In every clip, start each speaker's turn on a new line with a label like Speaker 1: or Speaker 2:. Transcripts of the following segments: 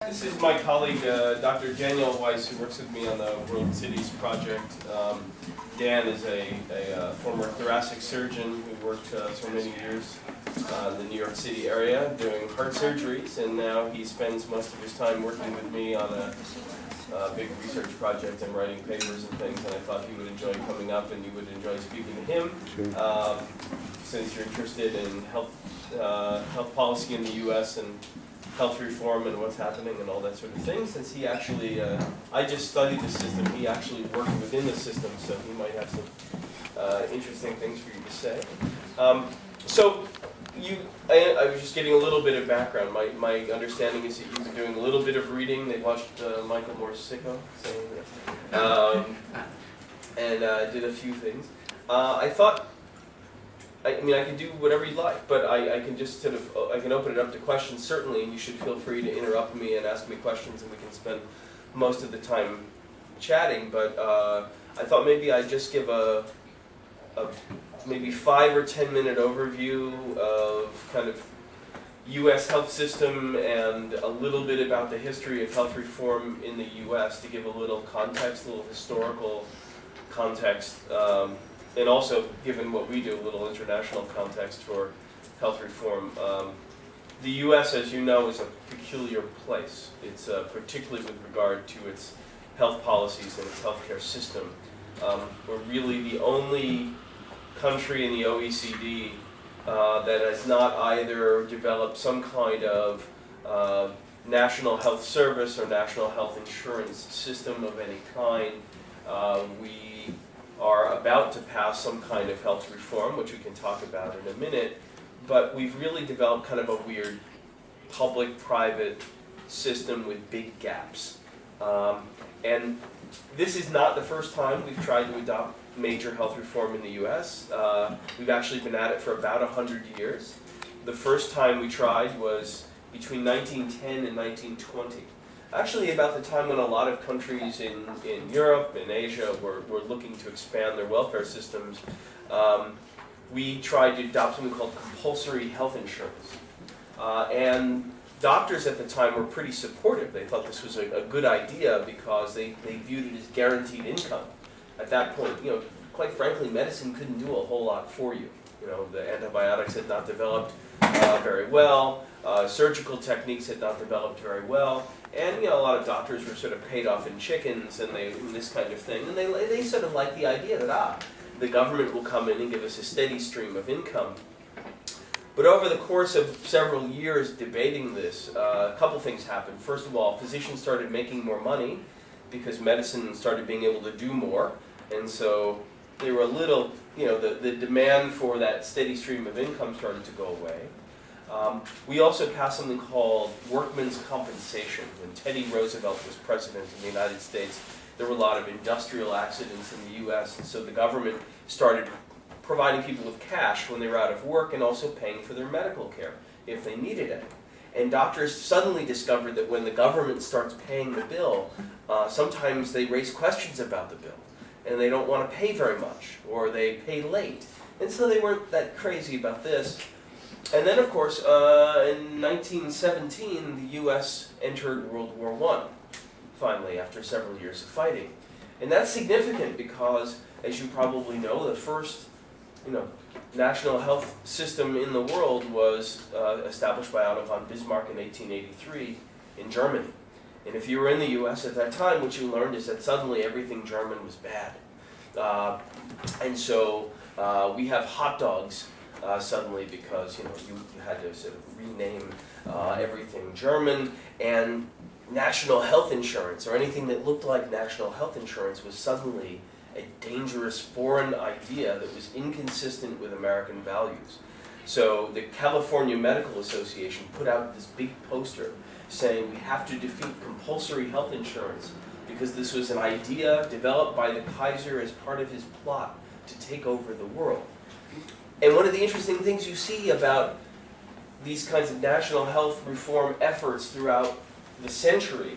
Speaker 1: This is my colleague, Dr. Daniel Weiss, who works with me on the World Cities project. Dan is a former thoracic surgeon who worked for many years in the New York City area doing heart surgeries, and now he spends most of his time working with me on a big research project and writing papers and things, and I thought he would enjoy coming up and you would enjoy speaking to him. Sure. Since you're interested in health policy in the U.S. and health reform and what's happening and all that sort of thing, since he actually, I just studied the system, he actually worked within the system, so he might have some interesting things for you to say. I was just getting a little bit of background. My understanding is that you've been doing a little bit of reading. They watched Michael Moore's Sicko, and did a few things. I thought, I can do whatever you like, but I can just I can open it up to questions, certainly, and you should feel free to interrupt me and ask me questions, and we can spend most of the time chatting, but I thought maybe I'd just give a maybe 5 or 10 minute overview of kind of U.S. health system and a little bit about the history of health reform in the U.S. to give a little context, a little historical context, and also, given what we do, a little international context for health reform. The U.S., as you know, is a peculiar place. It's particularly with regard to its health policies and its healthcare system. We're really the only country in the OECD that has not either developed some kind of national health service or national health insurance system of any kind. We are about to pass some kind of health reform, which we can talk about in a minute, but we've really developed kind of a weird public-private system with big gaps. And this is not the first time we've tried to adopt major health reform in the U.S. We've actually been at it for about 100 years. The first time we tried was between 1910 and 1920. Actually, about the time when a lot of countries in Europe and Asia were looking to expand their welfare systems, we tried to adopt something called compulsory health insurance. And doctors at the time were pretty supportive. They thought this was a good idea because they viewed it as guaranteed income. At that point, quite frankly, medicine couldn't do a whole lot for you. The antibiotics had not developed very well. Surgical techniques had not developed very well. And a lot of doctors were sort of paid off in chickens and this kind of thing. And they sort of liked the idea that, the government will come in and give us a steady stream of income. But over the course of several years debating this, a couple things happened. First of all, physicians started making more money because medicine started being able to do more. And so they were a little, the demand for that steady stream of income started to go away. We also passed something called workmen's compensation. When Teddy Roosevelt was president of the United States, there were a lot of industrial accidents in the U.S., and so the government started providing people with cash when they were out of work and also paying for their medical care if they needed it. And doctors suddenly discovered that when the government starts paying the bill, sometimes they raise questions about the bill, and they don't want to pay very much, or they pay late. And so they weren't that crazy about this. And then, of course, in 1917, the U.S. entered World War I, finally, after several years of fighting. And that's significant because, as you probably know, the first national health system in the world was established by Otto von Bismarck in 1883 in Germany. And if you were in the U.S. at that time, what you learned is that suddenly everything German was bad. And so we have hot dogs suddenly because you had to sort of rename everything German, and national health insurance or anything that looked like national health insurance was suddenly a dangerous foreign idea that was inconsistent with American values. So the California Medical Association put out this big poster saying we have to defeat compulsory health insurance because this was an idea developed by the Kaiser as part of his plot to take over the world. And one of the interesting things you see about these kinds of national health reform efforts throughout the century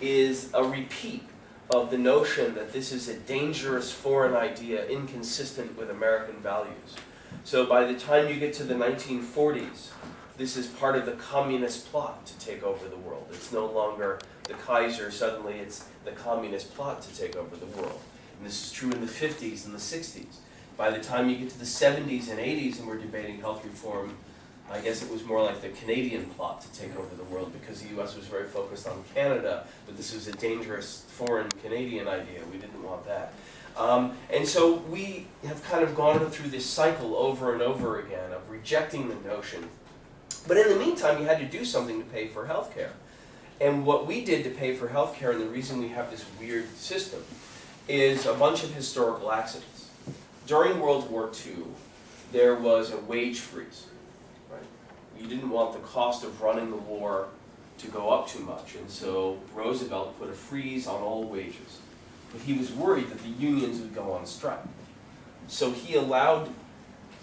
Speaker 1: is a repeat of the notion that this is a dangerous foreign idea inconsistent with American values. So by the time you get to the 1940s, this is part of the communist plot to take over the world. It's no longer the Kaiser, suddenly it's the communist plot to take over the world. And this is true in the 50s and the 60s. By the time you get to the 70s and 80s and we're debating health reform, I guess it was more like the Canadian plot to take over the world, because the US was very focused on Canada, but this was a dangerous foreign Canadian idea. We didn't want that. And so we have kind of gone through this cycle over and over again of rejecting the notion. But in the meantime, you had to do something to pay for health care. And what we did to pay for health care, and the reason we have this weird system, is a bunch of historical accidents. During World War II, there was a wage freeze. Right? You didn't want the cost of running the war to go up too much, and so Roosevelt put a freeze on all wages. But he was worried that the unions would go on strike. So he allowed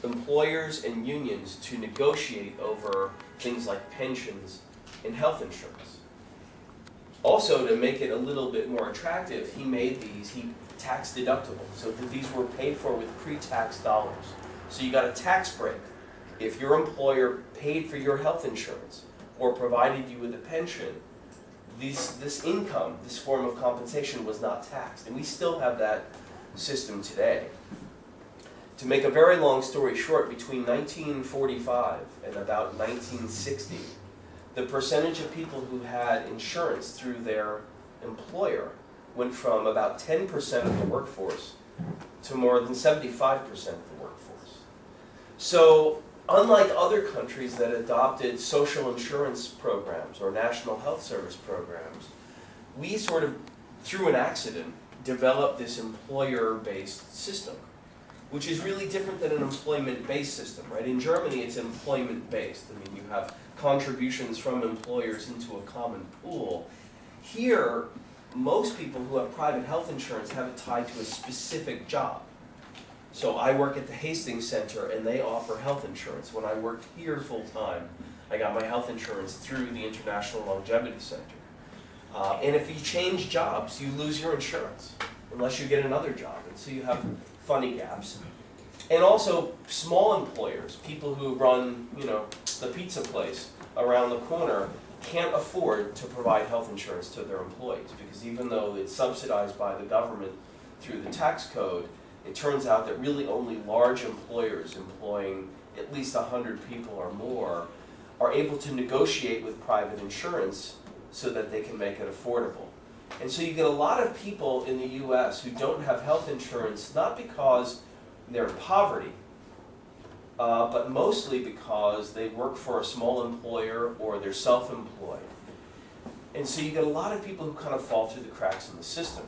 Speaker 1: employers and unions to negotiate over things like pensions and health insurance. Also, to make it a little bit more attractive, he tax deductible, so that these were paid for with pre-tax dollars. So you got a tax break if your employer paid for your health insurance or provided you with a pension. This income, this form of compensation, was not taxed, and we still have that system today. To make a very long story short, between 1945 and about 1960, the percentage of people who had insurance through their employer went from about 10% of the workforce to more than 75% of the workforce. So, unlike other countries that adopted social insurance programs or national health service programs, we sort of, through an accident, developed this employer-based system, which is really different than an employment-based system, right? In Germany, it's employment-based. I mean, you have contributions from employers into a common pool. Here, most people who have private health insurance have it tied to a specific job. So I work at the Hastings Center, and they offer health insurance. When I worked here full-time, I got my health insurance through the International Longevity Center. And if you change jobs, you lose your insurance, unless you get another job. And so you have funny gaps. And also, small employers, people who run, the pizza place around the corner, can't afford to provide health insurance to their employees, because even though it's subsidized by the government through the tax code, it turns out that really only large employers employing at least 100 people or more are able to negotiate with private insurance so that they can make it affordable. And so you get a lot of people in the US who don't have health insurance, not because they're in poverty, but mostly because they work for a small employer or they're self-employed. And so you get a lot of people who kind of fall through the cracks in the system.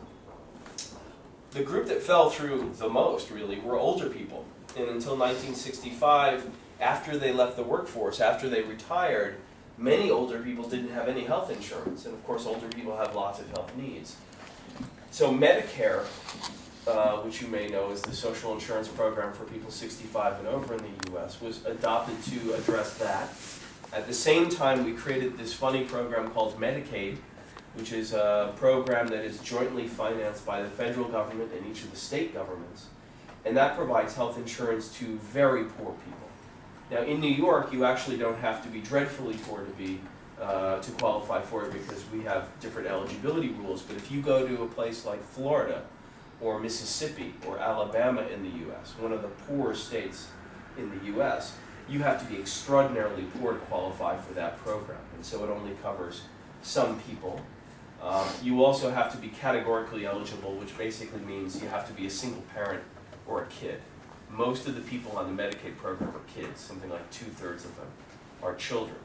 Speaker 1: The group that fell through the most, really, were older people. And until 1965, after they left the workforce, after they retired, many older people didn't have any health insurance. And of course, older people have lots of health needs. So Medicare, which you may know is the social insurance program for people 65 and over in the US, was adopted to address that. At the same time, we created this funny program called Medicaid, which is a program that is jointly financed by the federal government and each of the state governments. And that provides health insurance to very poor people. Now, in New York, you actually don't have to be dreadfully poor to qualify for it, because we have different eligibility rules. But if you go to a place like Florida or Mississippi or Alabama in the US, one of the poorer states in the US, you have to be extraordinarily poor to qualify for that program. And so it only covers some people. You also have to be categorically eligible, which basically means you have to be a single parent or a kid. Most of the people on the Medicaid program are kids. Something like 2/3 of them are children.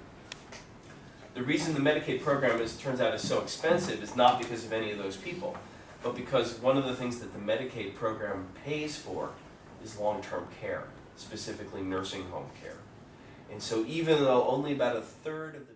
Speaker 1: The reason the Medicaid program turns out is so expensive is not because of any of those people, but because one of the things that the Medicaid program pays for is long-term care, specifically nursing home care. And so even though only about 1/3 of the